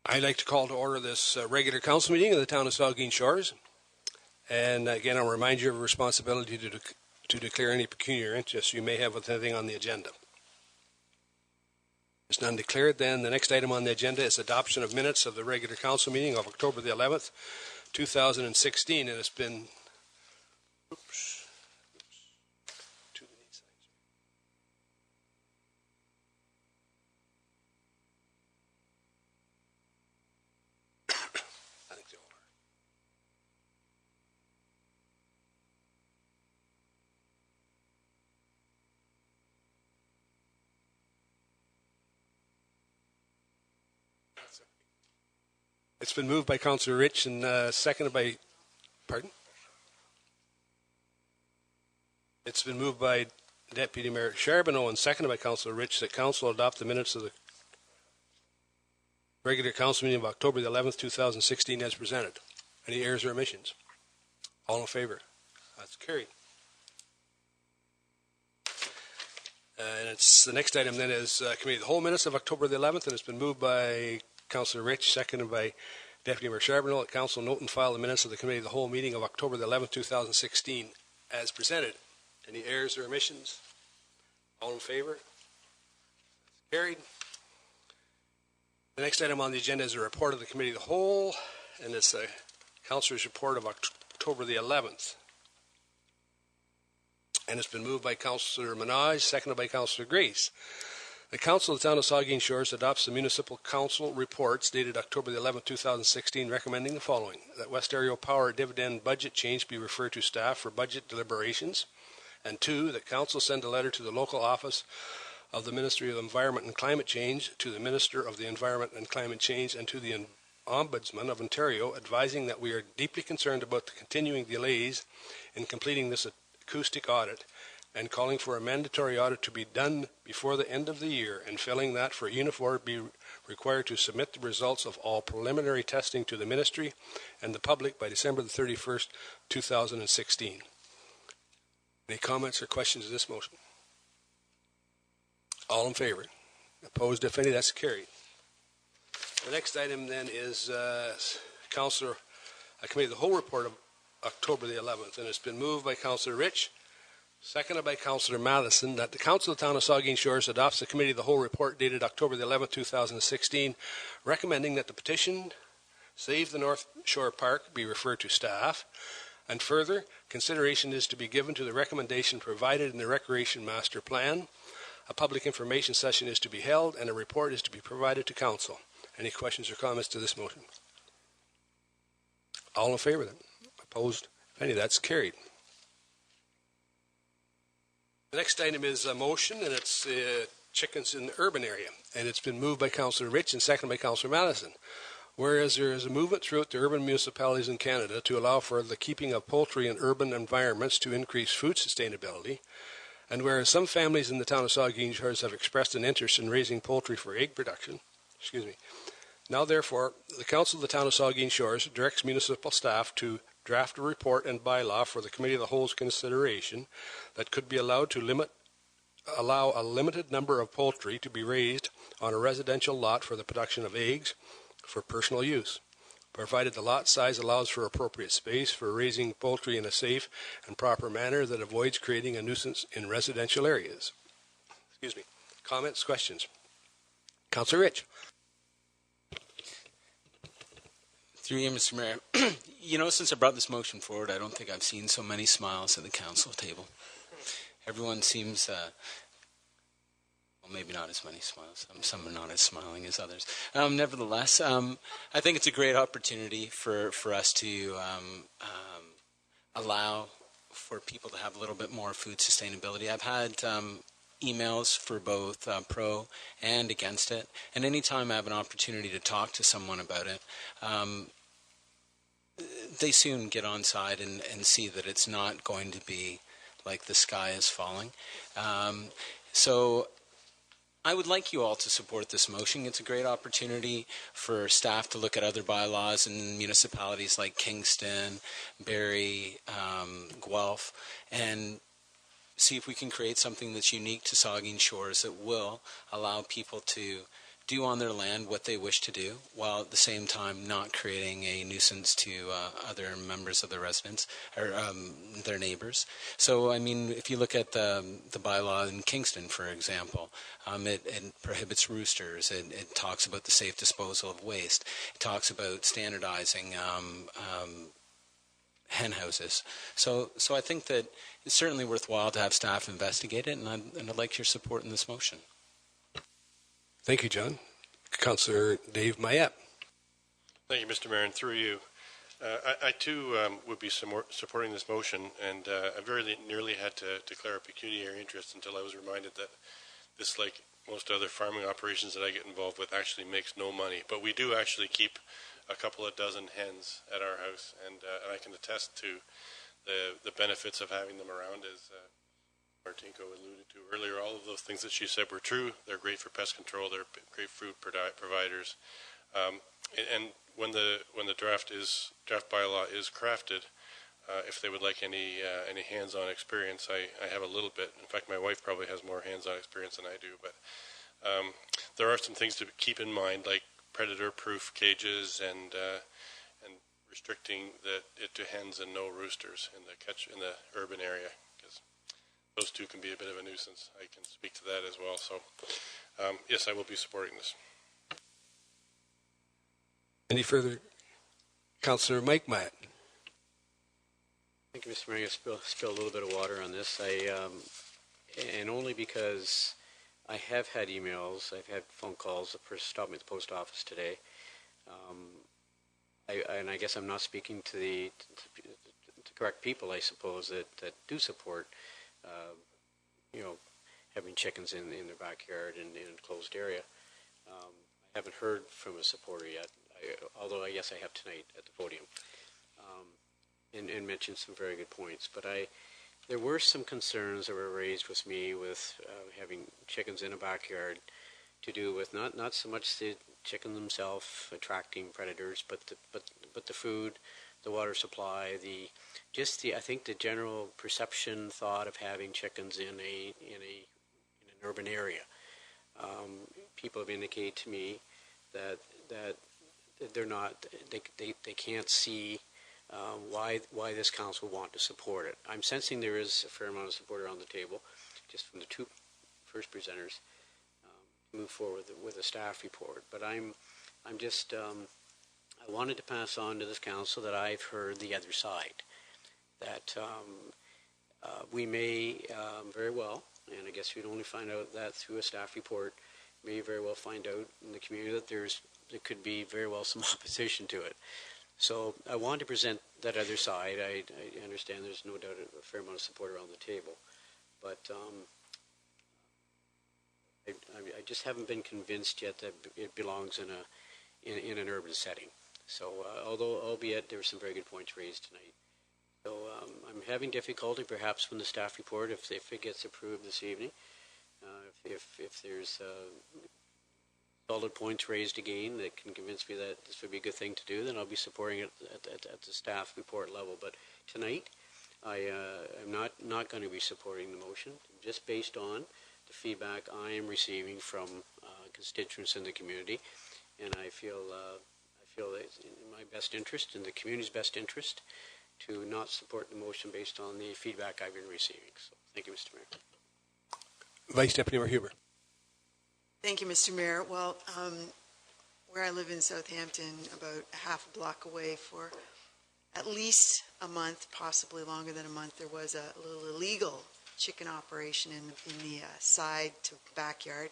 I'd like to call to order this regular council meeting of the town of Saugeen Shores. And again, I'll remind you of a responsibility to declare any pecuniary interest you may have with anything on the agenda. It's none declared. Then the next item on the agenda is adoption of minutes of the regular council meeting of October the 11th, 2016. And it's been... It's been moved by Councillor Rich and seconded by... Pardon? It's been moved by Deputy Mayor Charbonneau and seconded by Councillor Rich that Council adopt the minutes of the regular council meeting of October the 11th, 2016 as presented. Any errors or omissions? All in favour? That's carried. And it's the next item then is committee of the whole minutes of October the 11th, and it's been moved by Councillor Rich, seconded by Deputy Mayor Charbonneau. That Council note and file the minutes of the committee of the whole meeting of October the 11th, 2016 as presented. Any errors or omissions? All in favour? Carried. The next item on the agenda is a report of the committee of the whole, and it's the Councillor's report of October the 11th. And it's been moved by Councillor Minaj, seconded by Councillor Grace. The Council of the Town of Saugeen Shores adopts the Municipal Council reports dated October the 11th, 2016, recommending the following: that West Ontario Power dividend budget change be referred to staff for budget deliberations, and 2, that Council send a letter to the local office of the Ministry of Environment and Climate Change, to the Minister of the Environment and Climate Change, and to the Ombudsman of Ontario, advising that we are deeply concerned about the continuing delays in completing this acoustic audit, and calling for a mandatory audit to be done before the end of the year, and filling that for Unifor be required to submit the results of all preliminary testing to the Ministry and the public by December the 31st, 2016. Any comments or questions of this motion? All in favour? Opposed, if any? That's carried. The next item then is Councillor Committee of the whole report of October the 11th, and it's been moved by Councillor Rich, seconded by Councillor Matheson, that the Council of the Town of Saugeen Shores adopts the Committee of the whole report dated October the 11th, 2016, recommending that the petition Save the North Shore Park be referred to staff, and further consideration is to be given to the recommendation provided in the Recreation Master Plan. A public information session is to be held, and a report is to be provided to Council. Any questions or comments to this motion? All in favour then? Opposed? If any, that's carried. The next item is a motion, and it's chickens in the urban area. And it's been moved by Councillor Rich and seconded by Councillor Matheson. Whereas there is a movement throughout the urban municipalities in Canada to allow for the keeping of poultry in urban environments to increase food sustainability, and whereas some families in the town of Saugeen Shores have expressed an interest in raising poultry for egg production, now therefore, the Council of the town of Saugeen Shores directs municipal staff to draft a report and bylaw for the Committee of the Whole's consideration that could be allowed to allow a limited number of poultry to be raised on a residential lot for the production of eggs for personal use, provided the lot size allows for appropriate space for raising poultry in a safe and proper manner that avoids creating a nuisance in residential areas. Comments, questions? Councillor Rich. Through you, Mr. Mayor. You know, since I brought this motion forward, I don't think I've seen so many smiles at the council table. Everyone seems, well, maybe not as many smiles. Some are not as smiling as others. Nevertheless, I think it's a great opportunity for us to allow for people to have a little bit more food sustainability. I've had emails for both pro and against it, and anytime I have an opportunity to talk to someone about it, they soon get on side and see that it's not going to be like the sky is falling. So I would like you all to support this motion. It's a great opportunity for staff to look at other bylaws in municipalities like Kingston, Barrie, Guelph, and see if we can create something that's unique to Saugeen Shores that will allow people to do on their land what they wish to do, while at the same time not creating a nuisance to other members of the residents or their neighbors. So, I mean, if you look at the bylaw in Kingston, for example, it prohibits roosters. It talks about the safe disposal of waste. It talks about standardizing hen houses. So I think that it's certainly worthwhile to have staff investigate it, and I'd like your support in this motion. Thank you, John. Councillor Dave Mayette. Thank you, Mr. Marin. Through you, I too would be supporting this motion, and I very nearly had to declare a pecuniary interest until I was reminded that this, like most other farming operations that I get involved with, actually makes no money. But we do actually keep a couple of dozen hens at our house, and I can attest to the benefits of having them around, as Martinko alluded to earlier. All of those things that she said were true. They're great for pest control. They're great food providers. And when the draft bylaw is crafted, if they would like any hands-on experience, I have a little bit. In fact, my wife probably has more hands-on experience than I do. But there are some things to keep in mind, like predator-proof cages and restricting it to hens and no roosters in the urban area, because those two can be a bit of a nuisance. I can speak to that as well. So, yes, I will be supporting this. Any further? Councillor Mike Matt. Thank you, Mr. Mayor. I spill a little bit of water on this. And only because I have had emails, I've had phone calls. The person stopped me at the post office today. And I guess I'm not speaking to the correct people, I suppose, that do support, having chickens in their backyard and in a closed area. I haven't heard from a supporter yet, although I guess I have tonight at the podium, and mentioned some very good points. But there were some concerns that were raised with me with having chickens in a backyard to do with not so much the chicken themselves attracting predators, but the food, the water supply, I think the general perception thought of having chickens in an urban area. People have indicated to me that they're not, they can't see why this council want to support it. I'm sensing there is a fair amount of support around the table, just from the two first presenters, to move forward with a staff report. But I wanted to pass on to this council that I've heard the other side, that we may very well, and I guess we'd only find out that through a staff report, may very well find out in the community that there could be very well some opposition to it. So I want to present that other side. I understand there's no doubt a fair amount of support around the table, but I just haven't been convinced yet that it belongs in an urban setting. So albeit there were some very good points raised tonight. So I'm having difficulty perhaps when the staff report, if it gets approved this evening, if there's solid points raised again that can convince me that this would be a good thing to do, then I'll be supporting it at the staff report level. But tonight, I am not going to be supporting the motion, just based on the feedback I am receiving from constituents in the community, and I feel that it's in my best interest, in the community's best interest, to not support the motion based on the feedback I've been receiving. So, thank you, Mr. Mayor. Vice Deputy Mayor Huber. Thank you, Mr. Mayor. Well, where I live in Southampton, about a half a block away, for at least a month, possibly longer than a month, there was a little illegal chicken operation in the side to backyard,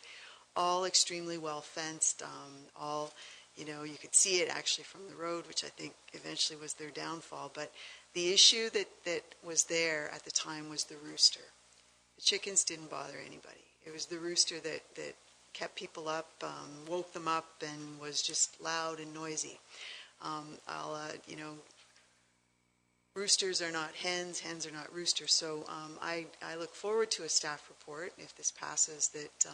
all extremely well fenced, all, you could see it actually from the road, which I think eventually was their downfall. But the issue that was there at the time was the rooster. The chickens didn't bother anybody. It was the rooster that kept people up, woke them up, and was just loud and noisy. Roosters are not hens, hens are not roosters. So I look forward to a staff report, if this passes, that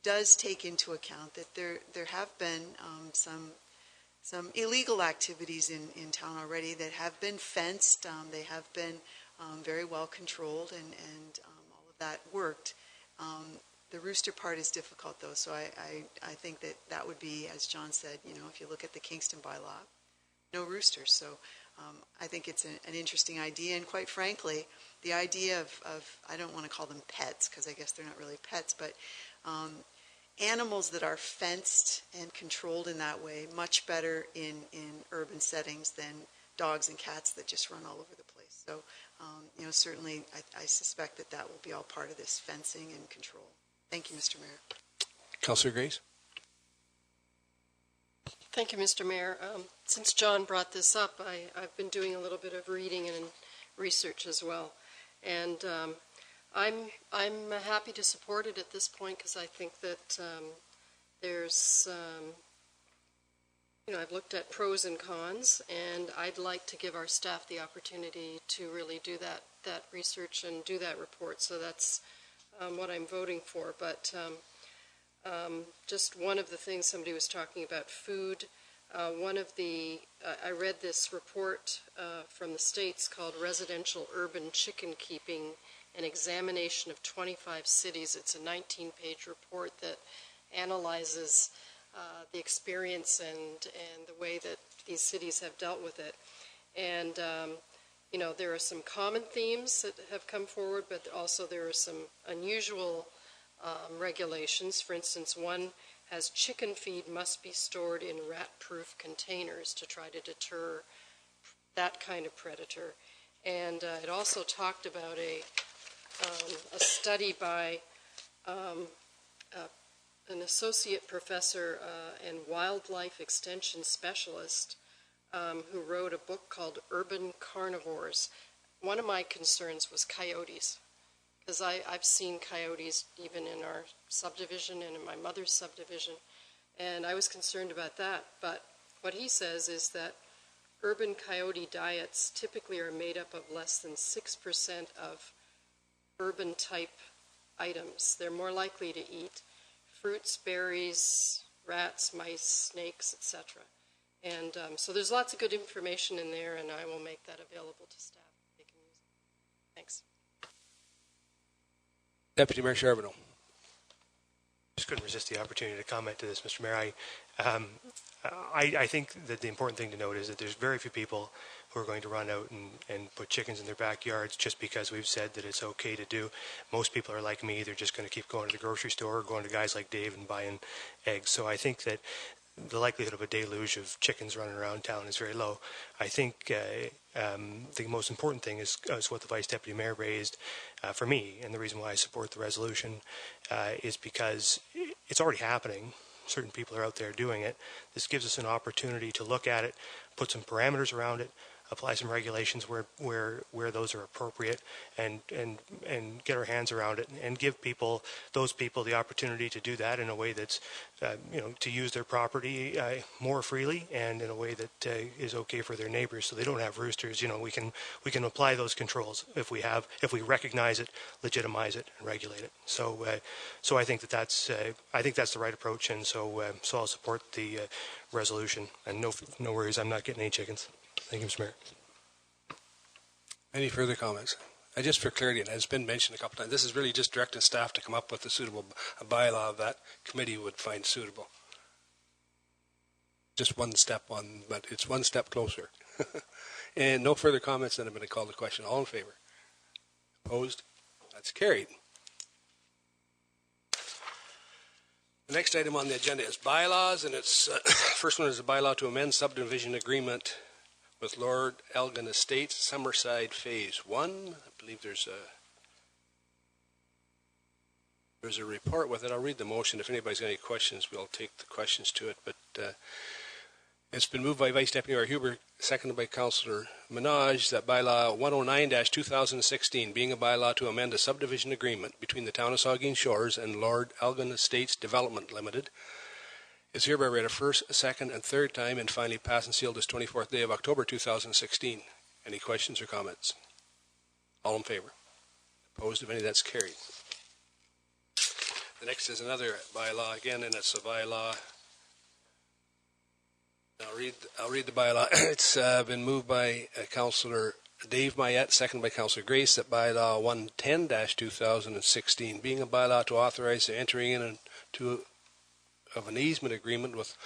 does take into account that there have been some illegal activities in town already that have been fenced. They have been very well controlled, and all of that worked. The rooster part is difficult, though, so I think that would be, as John said, if you look at the Kingston bylaw, no roosters. So I think it's an interesting idea, and quite frankly, the idea of I don't want to call them pets, because I guess they're not really pets, but animals that are fenced and controlled in that way, much better in urban settings than dogs and cats that just run all over the place. So, certainly I suspect that will be all part of this fencing and control. Thank you, Mr. Mayor. Councillor Grace? Thank you, Mr. Mayor. Since John brought this up, I've been doing a little bit of reading and research as well. And I'm happy to support it at this point because I think that there's, I've looked at pros and cons, and I'd like to give our staff the opportunity to really do that research and do that report. So that's what I'm voting for. But just one of the things somebody was talking about, food. I read this report from the States called Residential Urban Chicken Keeping, an examination of 25 cities. It's a 19-page report that analyzes the experience and the way that these cities have dealt with it. And, there are some common themes that have come forward, but also there are some unusual regulations. For instance, one has chicken feed must be stored in rat-proof containers to try to deter that kind of predator. And it also talked about a study by an associate professor and wildlife extension specialist who wrote a book called Urban Carnivores. One of my concerns was coyotes, because I've seen coyotes even in our subdivision and in my mother's subdivision, and I was concerned about that. But what he says is that urban coyote diets typically are made up of less than 6% of urban-type items. They're more likely to eat fruits, berries, rats, mice, snakes, etc. And so there's lots of good information in there, and I will make that available to staff. They can use it. Thanks. Deputy Mayor Charbonneau. Just couldn't resist the opportunity to comment to this, Mr. Mayor. I think that the important thing to note is that there's very few people who are going to run out and put chickens in their backyards just because we've said that it's okay to do. Most people are like me. They're just going to keep going to the grocery store or going to guys like Dave and buying eggs. So I think that the likelihood of a deluge of chickens running around town is very low. I think the most important thing is what the Vice Deputy Mayor raised for me, and the reason why I support the resolution is because it's already happening. Certain people are out there doing it. This gives us an opportunity to look at it, put some parameters around it, apply some regulations where those are appropriate, and get our hands around it, and give those people the opportunity to do that in a way that's to use their property more freely and in a way that is okay for their neighbors, so they don't have roosters. We can apply those controls if we recognize it, legitimize it, and regulate it. So I think that's the right approach, and so I'll support the resolution. And no worries, I'm not getting any chickens. Thank you, Mr. Mayor. Any further comments? Just for clarity, and it's been mentioned a couple times, this is really just directing staff to come up with a suitable bylaw that committee would find suitable. Just one step on, but it's one step closer. And no further comments, then I'm going to call the question. All in favor? Opposed? That's carried. The next item on the agenda is bylaws, and it's first one is a bylaw to amend subdivision agreement with Lord Elgin Estates, Summerside Phase 1. I believe there's a report with it. I'll read the motion. If anybody's got any questions, we'll take the questions to it. But it's been moved by Vice Deputy Mayor Huber, seconded by Councillor Minaj, that bylaw 109-2016, being a bylaw to amend a subdivision agreement between the Town of Saugeen Shores and Lord Elgin Estates Development Limited, is hereby read a first, second, and third time, and finally passed and sealed this 24th day of October 2016. Any questions or comments? All in favor? Opposed? If any, that's carried. The next is another bylaw again, and it's a bylaw. I'll read the bylaw. It's been moved by Councillor Dave Mayette, second by Councillor Grace, that bylaw 110-2016, being a bylaw to authorize the entering into of an easement agreement with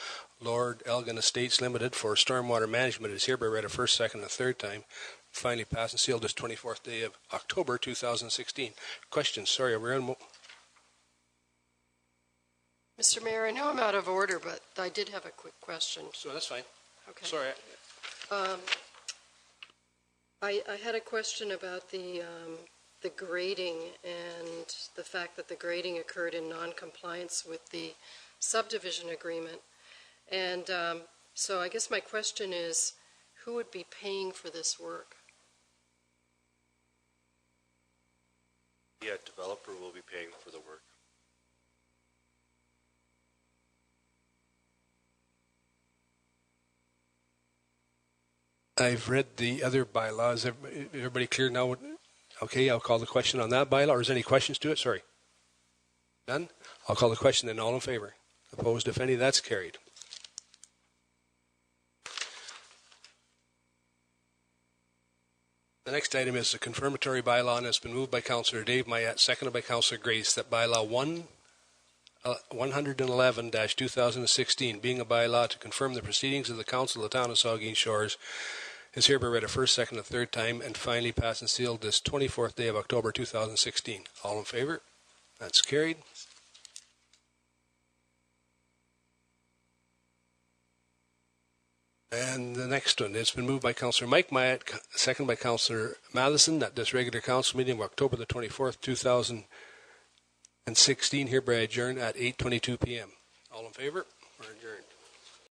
Lord Elgin Estates Limited for stormwater management is hereby read a first, second, and third time. Finally passed and sealed this 24th day of October 2016. Questions? Sorry, we're on. Mr. Mayor, I know I'm out of order, but I did have a quick question. So that's fine. Okay. Sorry. I had a question about the grading and the fact that the grading occurred in non-compliance with the subdivision agreement. And so I guess my question is, who would be paying for this work? The developer will be paying for the work. I've read the other bylaws. Everybody clear now? Okay, I'll call the question on that bylaw. Or is there any questions to it? Sorry. None? I'll call the question then. All in favor? Opposed, if any? That's carried. The next item is the confirmatory bylaw, and it's been moved by Councillor Dave Mayette, seconded by Councillor Grace, that bylaw 111-2016, being a bylaw to confirm the proceedings of the Council of the Town of Saugeen Shores, is hereby read a first, second, and third time, and finally passed and sealed this 24th day of October 2016. All in favor? That's carried. And the next one, it's been moved by Councillor Mike Myatt, second by Councillor Matheson, that this regular council meeting of October the 24th, 2016, hereby adjourned at 8:22 p.m. All in favor? We're adjourned.